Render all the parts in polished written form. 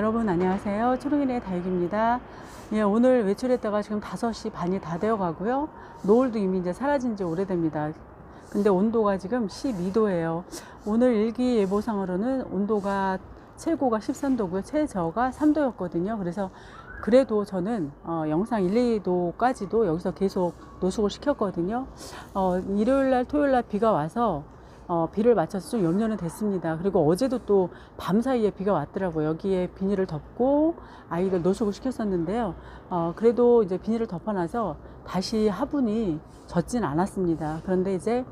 여러분 안녕하세요. 초롱이네 다육입니다. 오늘 외출했다가 지금 5시 반이 다 되어 가고요. 노을도 이미 이제 사라진 지 오래됩니다. 근데 온도가 지금 12도예요. 오늘 일기예보상으로는 온도가 최고가 13도고요. 최저가 3도였거든요. 그래서 그래도 저는 영상 1, 2도까지도 여기서 계속 노숙을 시켰거든요. 일요일날 토요일날 비가 와서 비를 맞춰서 좀 염려는 됐습니다. 그리고 어제도 또 밤사이에 비가 왔더라고요. 여기에 비닐을 덮고 아이들 노숙을 시켰었는데요. 그래도 이제 비닐을 덮어놔서 다시 화분이 젖진 않았습니다. 그런데 이제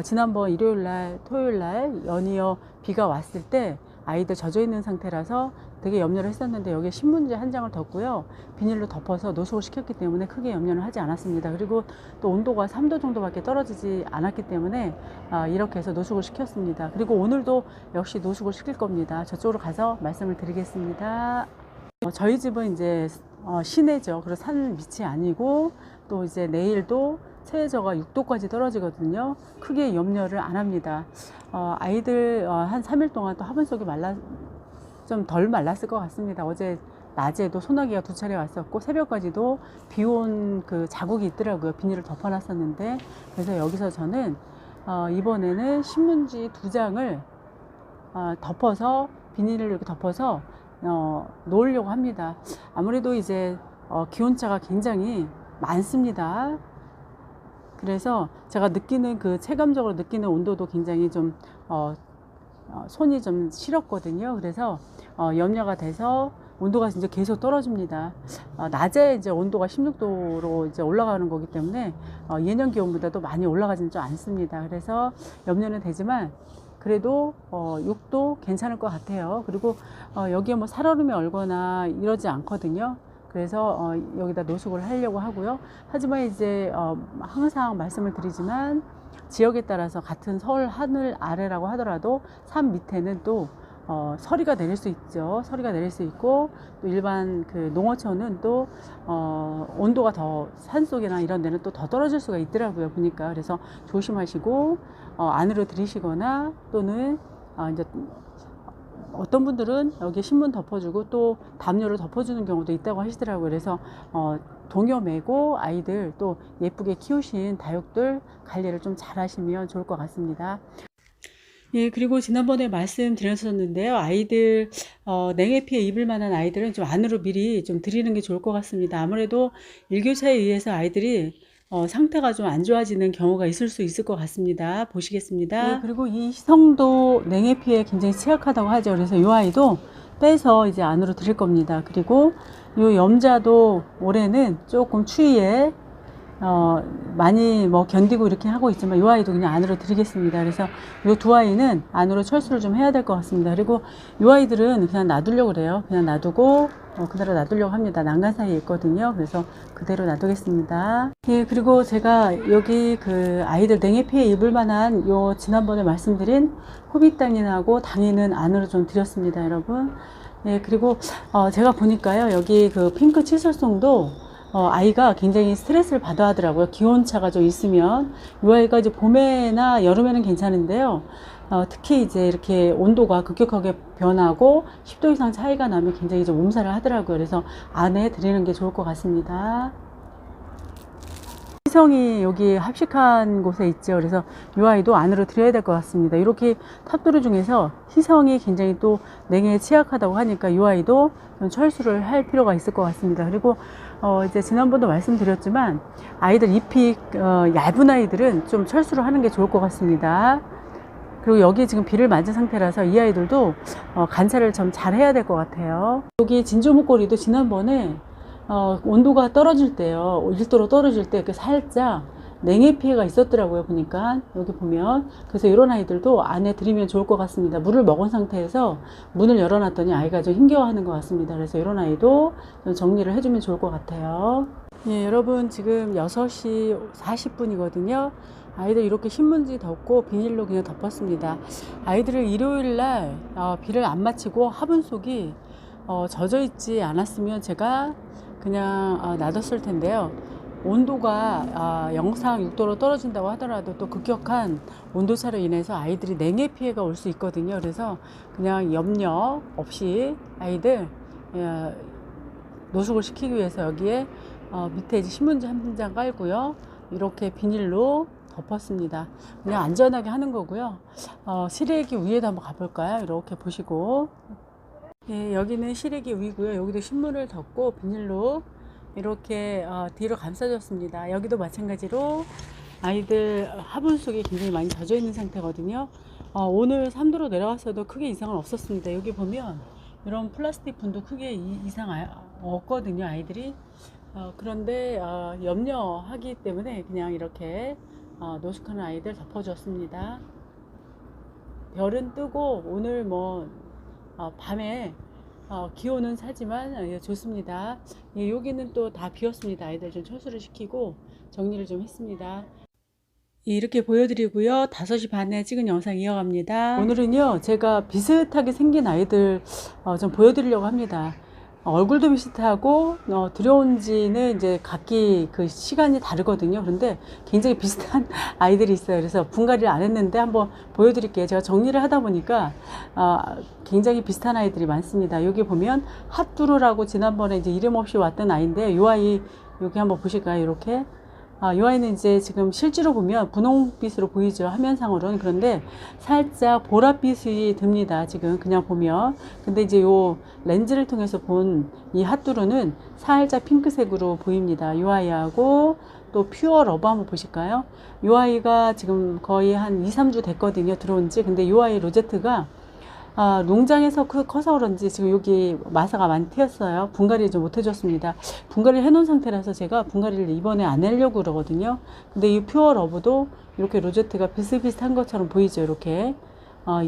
지난번 일요일날 토요일날 연이어 비가 왔을 때 아이들 젖어 있는 상태라서 되게 염려를 했었는데 여기에 신문지 한 장을 덮고요. 비닐로 덮어서 노숙을 시켰기 때문에 크게 염려는 하지 않았습니다. 그리고 또 온도가 3도 정도밖에 떨어지지 않았기 때문에 이렇게 해서 노숙을 시켰습니다. 그리고 오늘도 역시 노숙을 시킬 겁니다. 저쪽으로 가서 말씀을 드리겠습니다. 저희 집은 이제 시내죠. 그리고 산 밑이 아니고 또 이제 내일도 최저가 6도까지 떨어지거든요. 크게 염려를 안 합니다. 아이들 한 3일 동안 또 화분 속이 좀 덜 말랐을 것 같습니다. 어제 낮에도 소나기가 2차례 왔었고 새벽까지도 비 온 그 자국이 있더라고요. 비닐을 덮어놨었는데 그래서 여기서 저는 이번에는 신문지 2장을 덮어서 비닐을 이렇게 덮어서 놓으려고 합니다. 아무래도 이제 기온차가 굉장히 많습니다. 그래서 제가 느끼는 그 체감적으로 느끼는 온도도 굉장히 좀 손이 좀 시렸거든요. 그래서 염려가 돼서 온도가 이제 계속 떨어집니다. 낮에 이제 온도가 16도로 이제 올라가는 거기 때문에 예년 기온보다도 많이 올라가지는 좀 않습니다. 그래서 염려는 되지만 그래도 6도 괜찮을 것 같아요. 그리고 여기에 뭐 살얼음이 얼거나 이러지 않거든요. 그래서 여기다 노숙을 하려고 하고요. 하지만 이제 항상 말씀을 드리지만 지역에 따라서 같은 서울 하늘 아래라고 하더라도 산 밑에는 또 서리가 내릴 수 있죠. 서리가 내릴 수 있고 또 일반 그 농어촌은 또 온도가 더 산속이나 이런 데는 또 더 떨어질 수가 있더라고요. 보니까 그래서 조심하시고 안으로 들이시거나 또는 이제 어떤 분들은 여기 신문 덮어주고 또 담요를 덮어주는 경우도 있다고 하시더라고요. 그래서 동요 메고 아이들 또 예쁘게 키우신 다육들 관리를 좀 잘 하시면 좋을 것 같습니다. 예, 그리고 지난번에 말씀드렸었는데요. 아이들, 냉해 피해 입을 만한 아이들은 좀 안으로 미리 좀 드리는 게 좋을 것 같습니다. 아무래도 일교차에 의해서 아이들이 상태가 좀 안 좋아지는 경우가 있을 수 있을 것 같습니다. 보시겠습니다. 네, 그리고 이 희성도 냉해 피해에 굉장히 취약하다고 하죠. 그래서 이 아이도 빼서 이제 안으로 드릴 겁니다. 그리고 이 염자도 올해는 조금 추위에 많이 뭐 견디고 이렇게 하고 있지만 이 아이도 그냥 안으로 드리겠습니다. 그래서 이 두 아이는 안으로 철수를 좀 해야 될 것 같습니다. 그리고 이 아이들은 그냥 놔두려고 그래요. 그냥 놔두고 그대로 놔두려고 합니다. 난간 사이에 있거든요. 그래서 그대로 놔두겠습니다. 예, 그리고 제가 여기 그 아이들 냉해 피해 입을 만한 요 지난번에 말씀드린 호빗당인하고 당인은 안으로 좀 드렸습니다, 여러분. 예, 그리고 제가 보니까요, 여기 그 핑크 치설송도 아이가 굉장히 스트레스를 받아 하더라고요. 기온차가 좀 있으면. 이 아이가 이제 봄에나 여름에는 괜찮은데요. 특히 이제 이렇게 온도가 급격하게 변하고 10도 이상 차이가 나면 굉장히 좀 몸살을 하더라고요. 그래서 안에 드리는 게 좋을 것 같습니다. 희성이 여기 합식한 곳에 있죠. 그래서 이 아이도 안으로 드려야 될 것 같습니다. 이렇게 탑도르 중에서 희성이 굉장히 또 냉해에 취약하다고 하니까 이 아이도 좀 철수를 할 필요가 있을 것 같습니다. 그리고 이제 지난번도 말씀드렸지만 아이들 잎이 얇은 아이들은 좀 철수를 하는 게 좋을 것 같습니다. 그리고 여기 지금 비를 맞은 상태라서 이 아이들도 관찰을 좀 잘 해야 될 것 같아요. 여기 진주목걸이도 지난번에 온도가 떨어질 때요, 1도로 떨어질 때 살짝 냉해 피해가 있었더라고요. 보니까 여기 보면. 그래서 이런 아이들도 안에 들이면 좋을 것 같습니다. 물을 먹은 상태에서 문을 열어놨더니 아이가 좀 힘겨워하는 것 같습니다. 그래서 이런 아이도 좀 정리를 해주면 좋을 것 같아요. 예, 여러분 지금 6시 40분이거든요 아이들 이렇게 신문지 덮고 비닐로 그냥 덮었습니다. 아이들을 일요일날 비를 안 맞히고 화분 속이 젖어 있지 않았으면 제가 그냥 놔뒀을 텐데요. 온도가 영상 6도로 떨어진다고 하더라도 또 급격한 온도차로 인해서 아이들이 냉해 피해가 올 수 있거든요. 그래서 그냥 염려 없이 아이들 노숙을 시키기 위해서 여기에 밑에 이제 신문지 한 장 깔고요. 이렇게 비닐로 덮었습니다. 그냥 안전하게 하는 거고요. 시래기 위에도 한번 가볼까요? 이렇게 보시고. 예, 여기는 시래기 위고요. 여기도 신문을 덮고 비닐로 이렇게 뒤로 감싸줬습니다. 여기도 마찬가지로 아이들 화분 속에 굉장히 많이 젖어 있는 상태거든요. 오늘 3도로 내려갔어도 크게 이상은 없었습니다. 여기 보면 이런 플라스틱 분도 크게 이상 없거든요, 아이들이. 그런데 염려하기 때문에 그냥 이렇게 노숙하는 아이들 덮어줬습니다. 별은 뜨고 오늘 뭐 밤에 기온은 사지만 좋습니다. 예, 여기는 또 다 비었습니다. 아이들 좀 철수를 시키고 정리를 좀 했습니다. 이렇게 보여드리고요. 5시 반에 찍은 영상 이어갑니다. 오늘은요, 제가 비슷하게 생긴 아이들 좀 보여드리려고 합니다. 얼굴도 비슷하고 들여온 지는 이제 각기 그 시간이 다르거든요. 그런데 굉장히 비슷한 아이들이 있어요. 그래서 분갈이를 안 했는데 한번 보여드릴게요. 제가 정리를 하다 보니까 굉장히 비슷한 아이들이 많습니다. 여기 보면 핫두루라고 지난번에 이제 이름 없이 왔던 아이인데, 이 아이 여기 한번 보실까요? 이렇게 이 아이는 이제 지금 실제로 보면 분홍빛으로 보이죠, 화면상으로는. 그런데 살짝 보랏빛이 듭니다, 지금 그냥 보면. 근데 이제 요 렌즈를 통해서 본 이 핫두루는 살짝 핑크색으로 보입니다. 이 아이하고 또 퓨어 러브 한번 보실까요? 이 아이가 지금 거의 한 2, 3주 됐거든요, 들어온 지. 근데 이 아이 로제트가 농장에서 커서 그런지 지금 여기 마사가 많이 튀었어요. 분갈이를 좀 못 해줬습니다. 분갈이를 해놓은 상태라서 제가 분갈이를 이번에 안 하려고 그러거든요. 근데 이 퓨어 러브도 이렇게 로제트가 비슷비슷한 것처럼 보이죠. 이렇게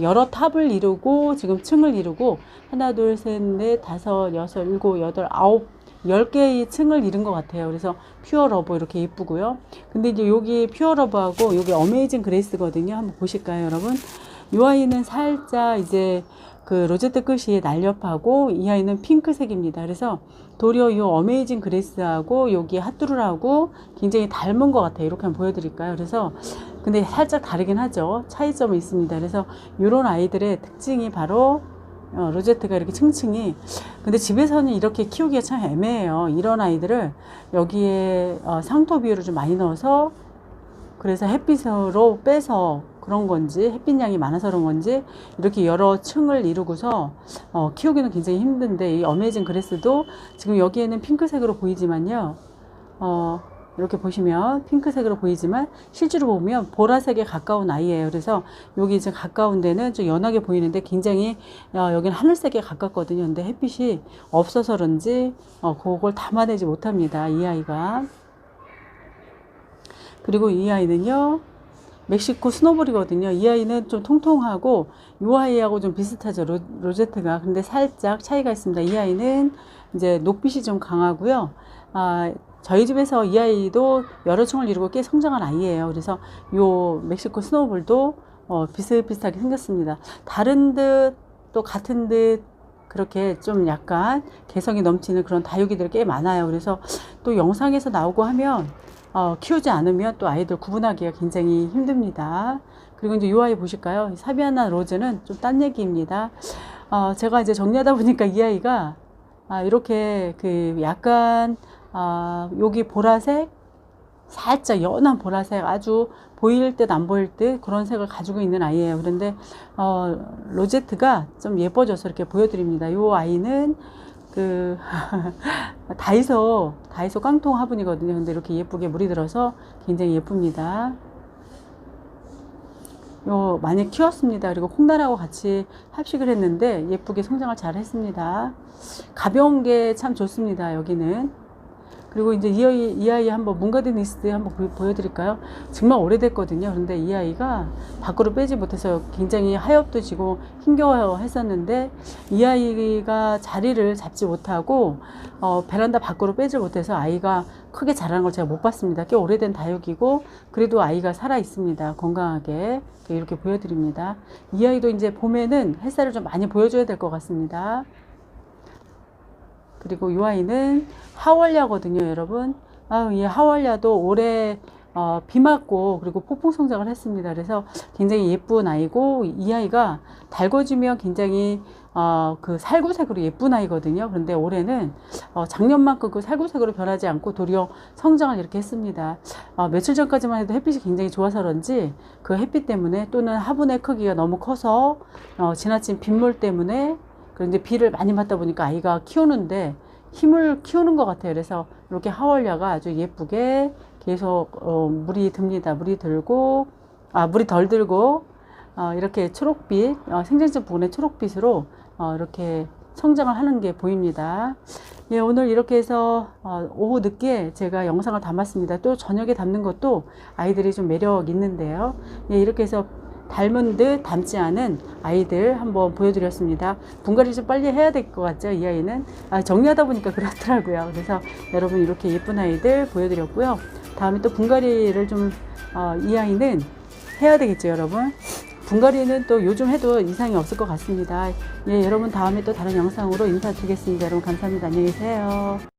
여러 탑을 이루고 지금 층을 이루고 하나, 둘, 셋, 넷, 다섯, 여섯, 일곱, 여덟, 아홉, 10개의 층을 이룬 것 같아요. 그래서 퓨어 러브 이렇게 예쁘고요. 근데 이제 여기 퓨어 러브하고 여기 어메이징 그레이스거든요. 한번 보실까요, 여러분? 이 아이는 살짝 이제 그 로제트 끝이 날렵하고 이 아이는 핑크색입니다. 그래서 도리어 이 어메이징 그레이스하고 여기 핫두루하고 굉장히 닮은 것 같아요. 이렇게 한번 보여드릴까요? 그래서 근데 살짝 다르긴 하죠. 차이점이 있습니다. 그래서 이런 아이들의 특징이 바로 로제트가 이렇게 층층이. 근데 집에서는 이렇게 키우기가 참 애매해요. 이런 아이들을 여기에 상토 비율을 좀 많이 넣어서, 그래서 햇빛으로 빼서 그런 건지, 햇빛량이 많아서 그런 건지 이렇게 여러 층을 이루고서 키우기는 굉장히 힘든데, 이 어메이징 그레스도 지금 여기에는 핑크색으로 보이지만요, 이렇게 보시면 핑크색으로 보이지만 실제로 보면 보라색에 가까운 아이예요. 그래서 여기 이제 가까운 데는 좀 연하게 보이는데 굉장히 여기는 하늘색에 가깝거든요. 근데 햇빛이 없어서 그런지 그걸 담아내지 못합니다, 이 아이가. 그리고 이 아이는요, 멕시코 스노볼이거든요. 이 아이는 좀 통통하고 이 아이하고 좀 비슷하죠, 로제트가. 근데 살짝 차이가 있습니다. 이 아이는 이제 녹빛이 좀 강하고요. 저희 집에서 이 아이도 여러 층을 이루고 꽤 성장한 아이예요. 그래서 요 멕시코 스노볼도 비슷비슷하게 생겼습니다. 다른 듯 또 같은 듯 그렇게 좀 약간 개성이 넘치는 그런 다육이들 꽤 많아요. 그래서 또 영상에서 나오고 하면 키우지 않으면 또 아이들 구분하기가 굉장히 힘듭니다. 그리고 이제 이 아이 보실까요? 사비아나 로즈는 좀 딴 얘기입니다. 제가 이제 정리하다 보니까 이 아이가 이렇게 그 약간 여기 보라색, 살짝 연한 보라색, 아주 보일 듯 안 보일 듯 그런 색을 가지고 있는 아이예요. 그런데 로제트가 좀 예뻐져서 이렇게 보여드립니다. 이 아이는 그 다이소 깡통 화분이거든요. 근데 이렇게 예쁘게 물이 들어서 굉장히 예쁩니다. 요 많이 키웠습니다. 그리고 콩단하고 같이 합식을 했는데 예쁘게 성장을 잘 했습니다. 가벼운 게 참 좋습니다, 여기는. 그리고 이제 이 아이 한번 문가드니스 한번 보여드릴까요? 정말 오래됐거든요. 그런데 이 아이가 밖으로 빼지 못해서 굉장히 하엽도 지고 힘겨워 했었는데, 이 아이가 자리를 잡지 못하고 베란다 밖으로 빼지 못해서 아이가 크게 자라는 걸 제가 못 봤습니다. 꽤 오래된 다육이고 그래도 아이가 살아 있습니다, 건강하게. 이렇게 보여드립니다. 이 아이도 이제 봄에는 햇살을 좀 많이 보여줘야 될 것 같습니다. 그리고 이 아이는 하월야거든요, 여러분. 이 하월야도 올해 비 맞고 그리고 폭풍 성장을 했습니다. 그래서 굉장히 예쁜 아이고, 이 아이가 달궈지면 굉장히 그 살구색으로 예쁜 아이거든요. 그런데 올해는 작년만큼 그 살구색으로 변하지 않고 도리어 성장을 이렇게 했습니다. 며칠 전까지만 해도 햇빛이 굉장히 좋아서 그런지 그 햇빛 때문에 또는 화분의 크기가 너무 커서 지나친 빗물 때문에, 그리고 이제 비를 많이 맞다 보니까 아이가 키우는데 힘을 키우는 것 같아요. 그래서 이렇게 하월야가 아주 예쁘게 계속 물이 듭니다. 물이 들고, 물이 덜 들고, 이렇게 초록빛, 생장점 부분의 초록빛으로 이렇게 성장을 하는 게 보입니다. 예, 오늘 이렇게 해서 오후 늦게 제가 영상을 담았습니다. 또 저녁에 담는 것도 아이들이 좀 매력 있는데요. 예, 이렇게 해서 닮은 듯 닮지 않은 아이들 한번 보여드렸습니다. 분갈이 좀 빨리 해야 될 것 같죠? 이 아이는 정리하다 보니까 그렇더라고요. 그래서 여러분 이렇게 예쁜 아이들 보여드렸고요. 다음에 또 분갈이를 좀 이 아이는 해야 되겠죠, 여러분. 분갈이는 또 요즘 해도 이상이 없을 것 같습니다. 예, 여러분 다음에 또 다른 영상으로 인사드리겠습니다. 여러분 감사합니다. 안녕히 계세요.